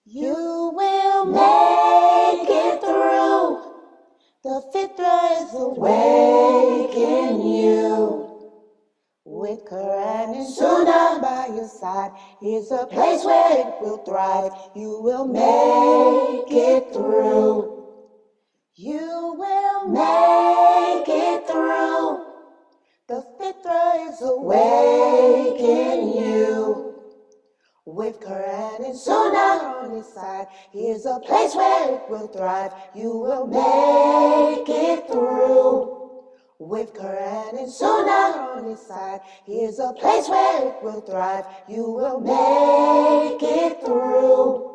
You will make it through. The fitra is awake in you. With Quran and Sunnah by your side, here's a place where it will thrive. You will make it through. You will make it through. The fitra is awake in you. With Quran and Sunnah on his side, here's a place where it will thrive. You will make it through. With Quran and Sunnah on his side, here's a place where it will thrive. You will make it through.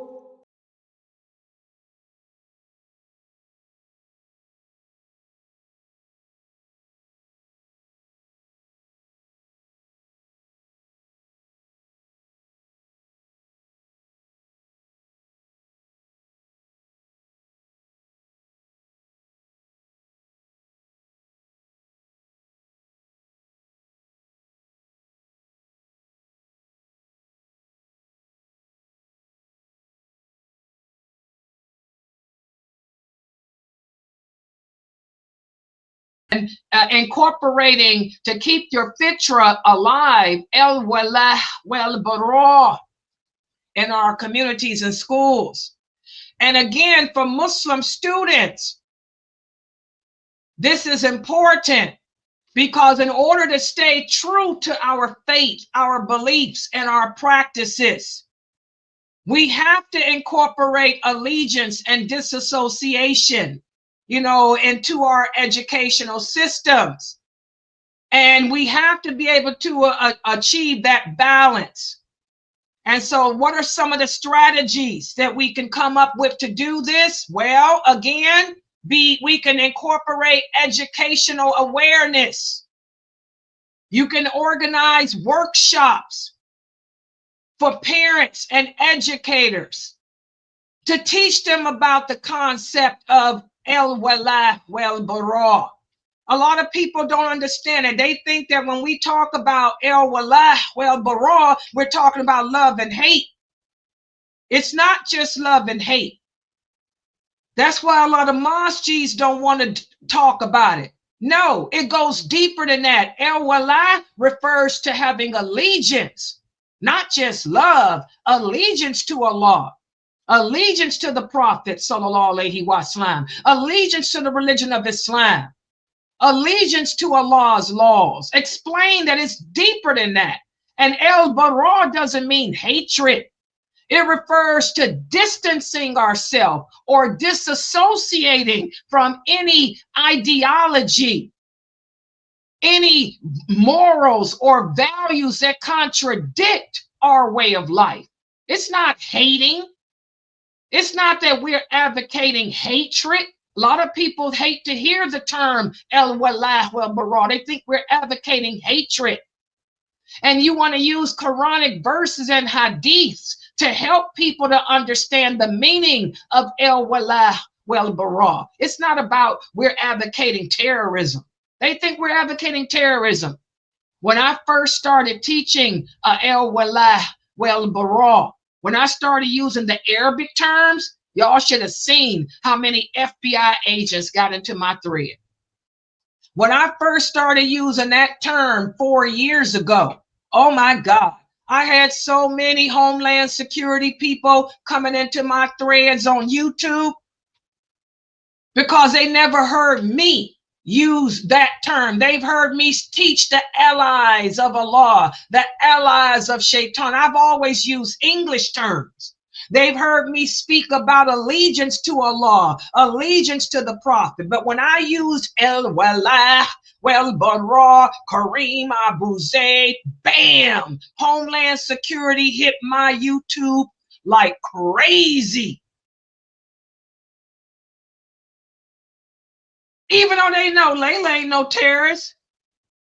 Incorporating to keep your fitra alive, Al-Wala Wal-Bara, in our communities and schools. And again, for Muslim students, this is important because in order to stay true to our faith, our beliefs, and our practices, we have to incorporate allegiance and disassociation, into our educational systems. And we have to be able to achieve that balance. And so what are some of the strategies that we can come up with to do this? Well, again, we can incorporate educational awareness. You can organize workshops for parents and educators to teach them about the concept of Al-Wala Wal-Bara. A lot of people don't understand it. They think that when we talk about Al-Wala Wal-Bara, we're talking about love and hate. It's not just love and hate. That's why a lot of masjids don't want to talk about it. No, it goes deeper than that. Al-Wala refers to having allegiance, not just love, allegiance to Allah. Allegiance to the Prophet, sallallahu alaihi wasallam, allegiance to the religion of Islam, allegiance to Allah's laws. Explain that it's deeper than that. And al-bara doesn't mean hatred. It refers to distancing ourselves or disassociating from any ideology, any morals or values that contradict our way of life. It's not hating. It's not that we're advocating hatred. A lot of people hate to hear the term Al-Wala Wal-Bara. They think we're advocating hatred. And you want to use Quranic verses and hadiths to help people to understand the meaning of Al-Wala Wal-Bara. It's not about we're advocating terrorism. They think we're advocating terrorism. When I first started teaching Al-Wala Wal-Bara, when I started using the Arabic terms, y'all should have seen how many FBI agents got into my thread. When I first started using that term 4 years ago, oh my God, I had so many Homeland Security people coming into my threads on YouTube because they never heard me use that term. They've heard me teach the allies of Allah, the allies of Shaitan. I've always used English terms. They've heard me speak about allegiance to Allah, allegiance to the Prophet. But when I used Al-Wala Wal-Bara, Karim Abuzaid, bam, Homeland Security hit my YouTube like crazy. Even though they know Laila ain't no terrorist.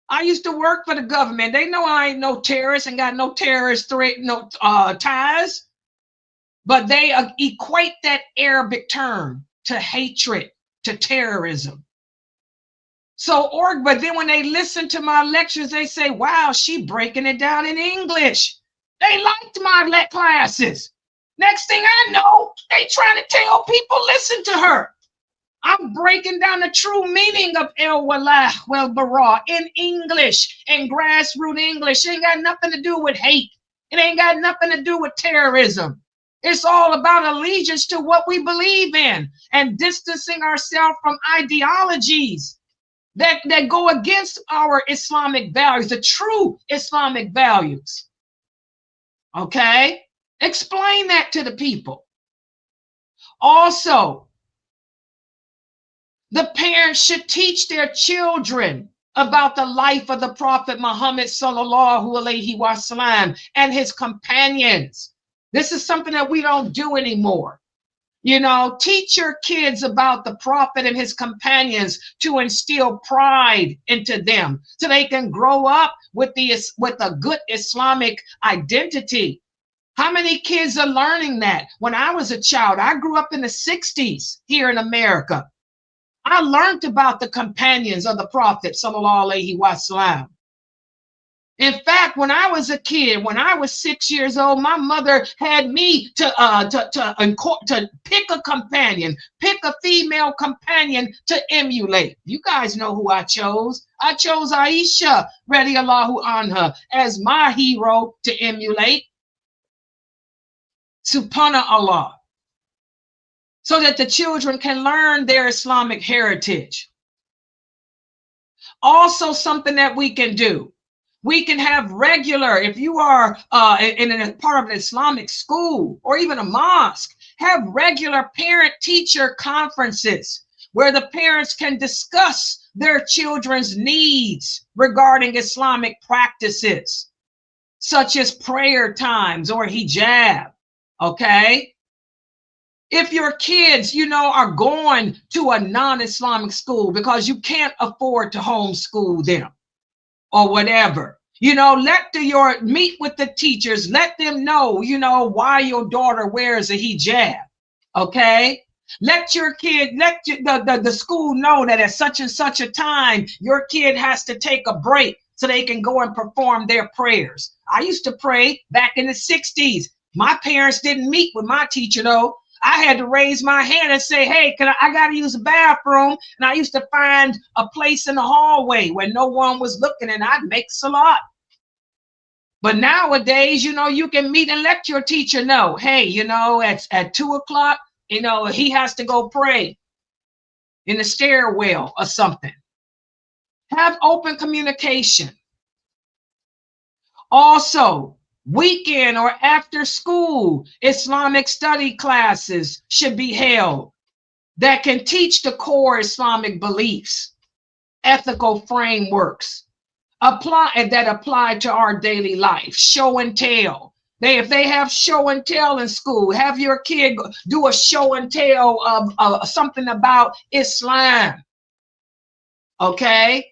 I used to work for the government. They know I ain't no terrorist and got no terrorist threat, no ties. But they equate that Arabic term to hatred, to terrorism. But then when they listen to my lectures, they say, wow, she breaking it down in English. They liked my classes. Next thing I know, they trying to tell people, listen to her. I'm breaking down the true meaning of Al-Wala Wal-Bara in English, in grassroots English. It ain't got nothing to do with hate. It ain't got nothing to do with terrorism. It's all about allegiance to what we believe in and distancing ourselves from ideologies that go against our Islamic values, the true Islamic values. Okay? Explain that to the people. Also, the parents should teach their children about the life of the Prophet Muhammad sallallahu alaihi wasallam and his companions. This is something that we don't do anymore. You know, teach your kids about the Prophet and his companions to instill pride into them so they can grow up with a good Islamic identity. How many kids are learning that? When I was a child, I grew up in the 60s here in America. I learned about the companions of the Prophet sallallahu alaihi wasallam. In fact, when I was a kid, when I was 6 years old, my mother had me to pick a companion, pick a female companion to emulate. You guys know who I chose. I chose Aisha, radiyallahu anha, as my hero to emulate. Subhanallah. So that the children can learn their Islamic heritage. Also, something that we can do. We can have regular, if you are in a part of an Islamic school or even a mosque, have regular parent-teacher conferences where the parents can discuss their children's needs regarding Islamic practices, such as prayer times or hijab, okay? If your kids, you know, are going to a non-Islamic school because you can't afford to homeschool them, or whatever, you know, meet with the teachers, let them know, you know, why your daughter wears a hijab, okay? Let your kid, the school know that at such and such a time, your kid has to take a break so they can go and perform their prayers. I used to pray back in the 60s. My parents didn't meet with my teacher though. I had to raise my hand and say, hey, I got to use the bathroom. And I used to find a place in the hallway where no one was looking and I'd make salat. But nowadays, you know, you can meet and let your teacher know, hey, you know, at 2 o'clock, you know, he has to go pray in the stairwell or something. Have open communication. Also, weekend or after school Islamic study classes should be held that can teach the core Islamic beliefs, ethical frameworks, that apply to our daily life. Show and tell. If they have show and tell in school, have your kid do a show and tell of something about Islam. Okay?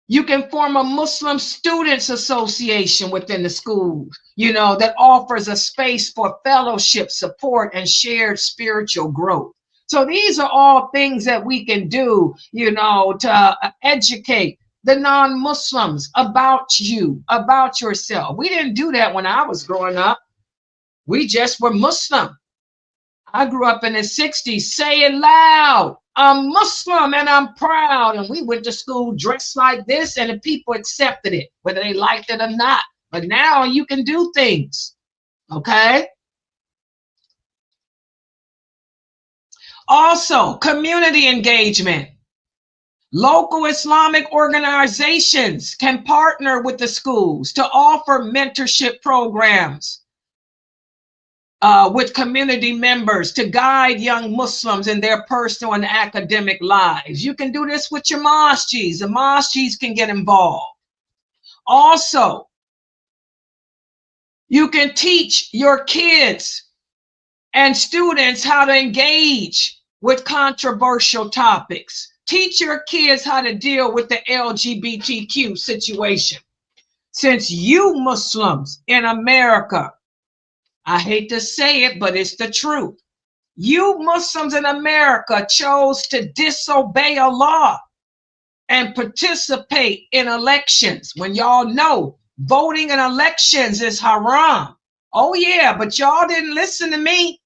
You can form a Muslim Students Association within the school, you know, that offers a space for fellowship, support, and shared spiritual growth. So these are all things that we can do, you know, to educate the non-Muslims about you, about yourself. We didn't do that when I was growing up. We just were Muslim. I grew up in the 60s. Say it loud. I'm Muslim and I'm proud. And we went to school dressed like this and the people accepted it, whether they liked it or not. But now you can do things, okay? Also, community engagement. Local Islamic organizations can partner with the schools to offer mentorship programs with community members to guide young Muslims in their personal and academic lives. You can do this with your masjids. The masjids can get involved. Also, you can teach your kids and students how to engage with controversial topics. Teach your kids how to deal with the LGBTQ situation. Since you Muslims in America, I hate to say it, but it's the truth. You Muslims in America chose to disobey Allah and participate in elections when y'all know voting in elections is haram. Oh yeah, but y'all didn't listen to me.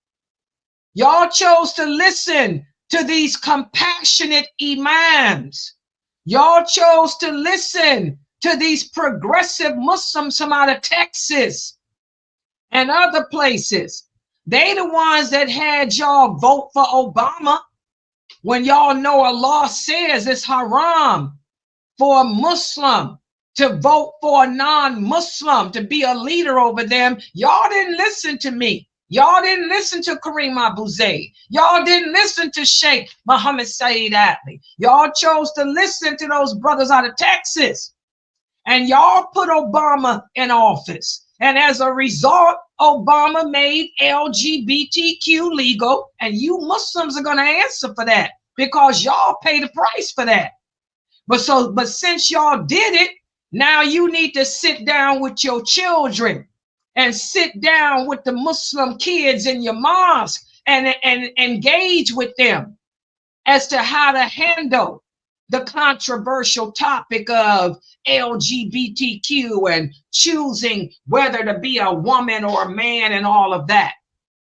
Y'all chose to listen to these compassionate imams. Y'all chose to listen to these progressive Muslims from out of Texas and other places. They the ones that had y'all vote for Obama when y'all know Allah says it's haram for a Muslim to vote for a non-Muslim to be a leader over them. Y'all didn't listen to me. Y'all didn't listen to Karim Abuzaid. Y'all didn't listen to Sheikh Muhammad Saeed Atli. Y'all chose to listen to those brothers out of Texas. And y'all put Obama in office. And as a result, Obama made LGBTQ legal. And you Muslims are going to answer for that because y'all pay the price for that. But since y'all did it, now you need to sit down with your children and sit down with the Muslim kids in your mosque and engage with them as to how to handle the controversial topic of LGBTQ and choosing whether to be a woman or a man and all of that,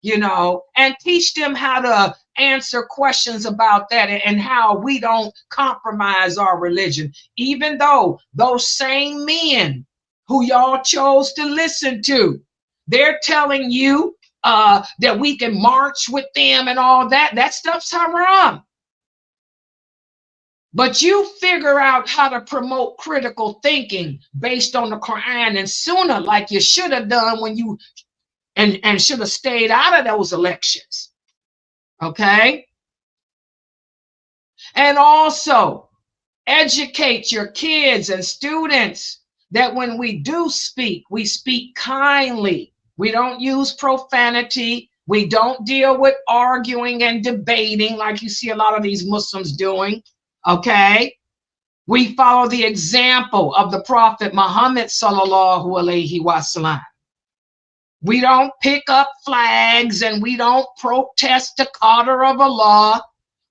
you know, and teach them how to answer questions about that and how we don't compromise our religion, even though those same men who y'all chose to listen to, they're telling you that we can march with them and all that. That stuff's haram. But you figure out how to promote critical thinking based on the Quran and Sunnah like you should have done when you and should have stayed out of those elections. Okay? And also educate your kids and students that when we do speak, we speak kindly. We don't use profanity. We don't deal with arguing and debating like you see a lot of these Muslims doing. Okay? We follow the example of the Prophet Muhammad sallallahu alaihi wasallam. We don't pick up flags and we don't protest the qadr of Allah.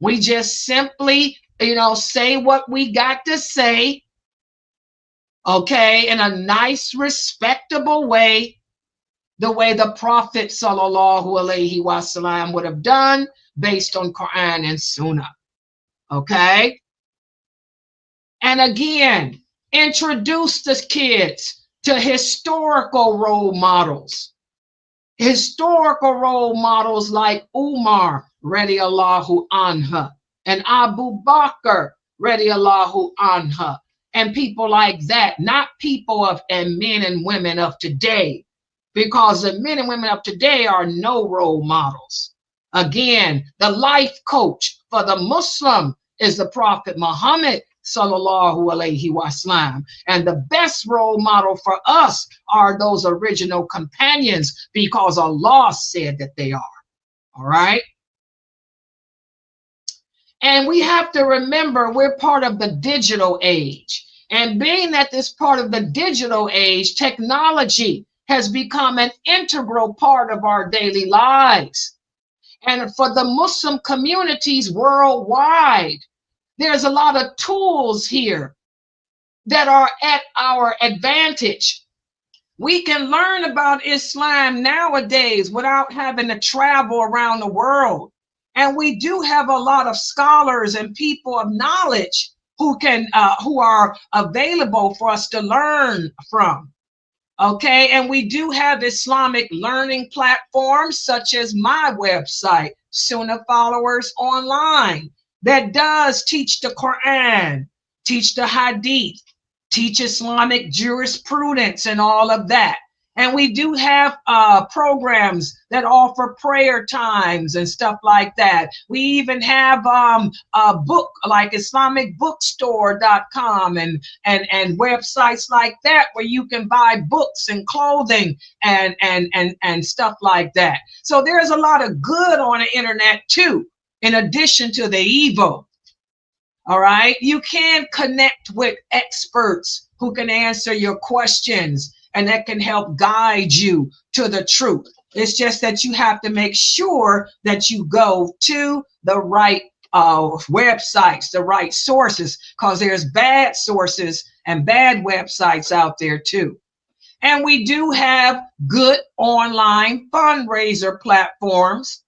We just simply, you know, say what we got to say, okay, in a nice, respectable way, the way the Prophet sallallahu alaihi wasallam would have done based on Quran and Sunnah, okay? And again, introduce the kids to historical role models. Historical role models like Umar, radiallahu anha, and Abu Bakr, radiallahu anha, and people like that, not people of and men and women of today, because the men and women of today are no role models. Again, the life coach for the Muslim is the Prophet Muhammad sallallahu alaihi wasallam, and the best role model for us are those original companions because Allah said that they are. All right. And we have to remember we're part of the digital age, and being that this part of the digital age, technology has become an integral part of our daily lives. And for the Muslim communities worldwide, there's a lot of tools here that are at our advantage. We can learn about Islam nowadays without having to travel around the world. And we do have a lot of scholars and people of knowledge who are available for us to learn from. Okay, and we do have Islamic learning platforms such as my website, Sunnahfollowers Online, that does teach the Quran, teach the Hadith, teach Islamic jurisprudence and all of that. And we do have programs that offer prayer times and stuff like that. We even have a book like IslamicBookstore.com and websites like that where you can buy books and clothing and stuff like that. So there's a lot of good on the internet too, in addition to the evil. All right. You can connect with experts who can answer your questions and that can help guide you to the truth. It's just that you have to make sure that you go to the right websites, the right sources, because there's bad sources and bad websites out there too. And we do have good online fundraiser platforms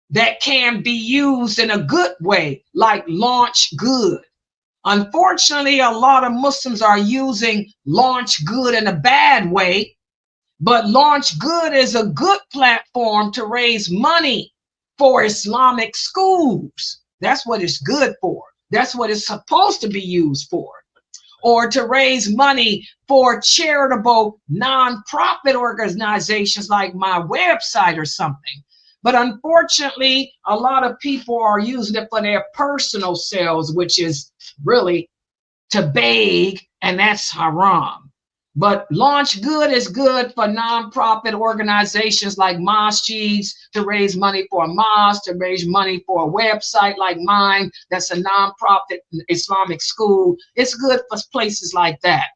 that can be used in a good way, like Launch Good. Unfortunately, a lot of Muslims are using Launch Good in a bad way, but Launch Good is a good platform to raise money for Islamic schools. That's what it's good for. That's what it's supposed to be used for. Or to raise money for charitable nonprofit organizations like my website or something. But unfortunately, a lot of people are using it for their personal selves, which is really to beg, and that's haram. But Launch Good is good for nonprofit organizations like masjids, to raise money for a mosque, to raise money for a website like mine that's a nonprofit Islamic school. It's good for places like that.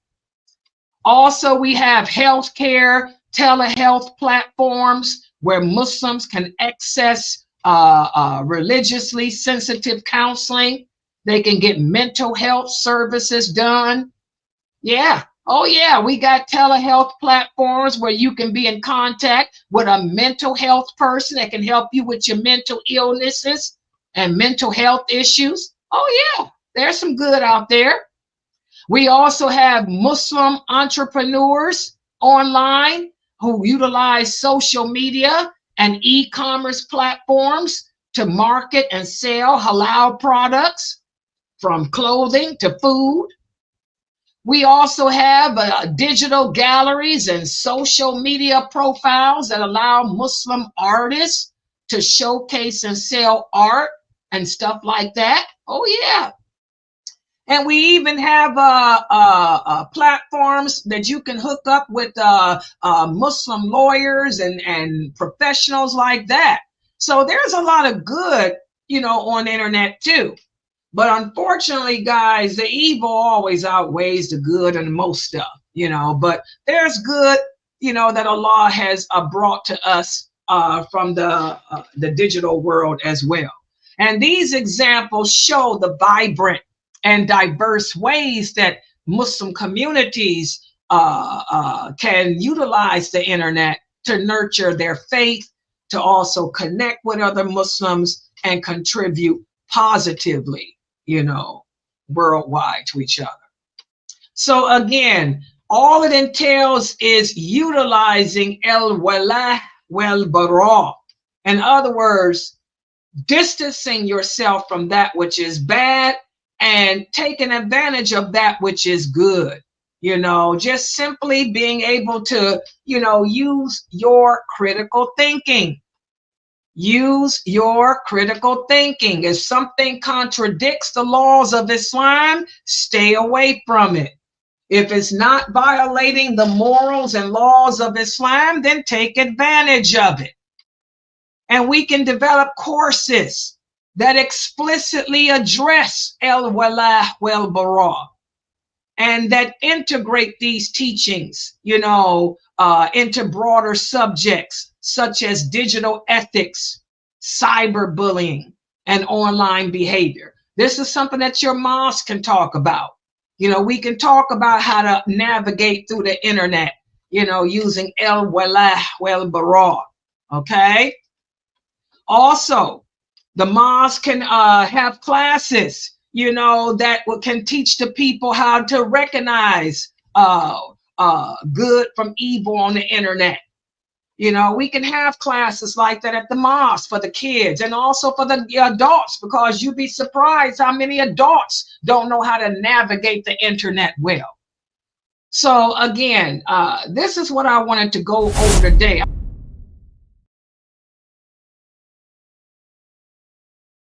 Also, we have healthcare, telehealth platforms where Muslims can access religiously sensitive counseling. They can get mental health services done. Yeah. Oh, yeah. We got telehealth platforms where you can be in contact with a mental health person that can help you with your mental illnesses and mental health issues. Oh, yeah. There's some good out there. We also have Muslim entrepreneurs online who utilize social media and e-commerce platforms to market and sell halal products, from clothing to food. We also have digital galleries and social media profiles that allow Muslim artists to showcase and sell art and stuff like that. Oh, yeah. And we even have platforms that you can hook up with Muslim lawyers and professionals like that. So there's a lot of good, on the internet too. But unfortunately, guys, the evil always outweighs the good and most stuff, But there's good, that Allah has brought to us from the digital world as well. And these examples show the vibrant and diverse ways that Muslim communities can utilize the internet to nurture their faith, to also connect with other Muslims and contribute positively, worldwide to each other. So again, all it entails is utilizing Al-Wala Wal-Bara. In other words, distancing yourself from that which is bad and taking advantage of that which is good. Just simply being able to, use your critical thinking. Use your critical thinking. If something contradicts the laws of Islam, stay away from it. If it's not violating the morals and laws of Islam, then take advantage of it. And we can develop courses that explicitly address Al-Wala Wal-Bara and that integrate these teachings, into broader subjects such as digital ethics, cyberbullying, and online behavior. This is something that your mosque can talk about. We can talk about how to navigate through the internet, using Al-Wala Wal-Bara. Okay. Also, the mosque can have classes, that can teach the people how to recognize good from evil on the internet. We can have classes like that at the mosque for the kids and also for the adults, because you'd be surprised how many adults don't know how to navigate the internet well. So again, this is what I wanted to go over today.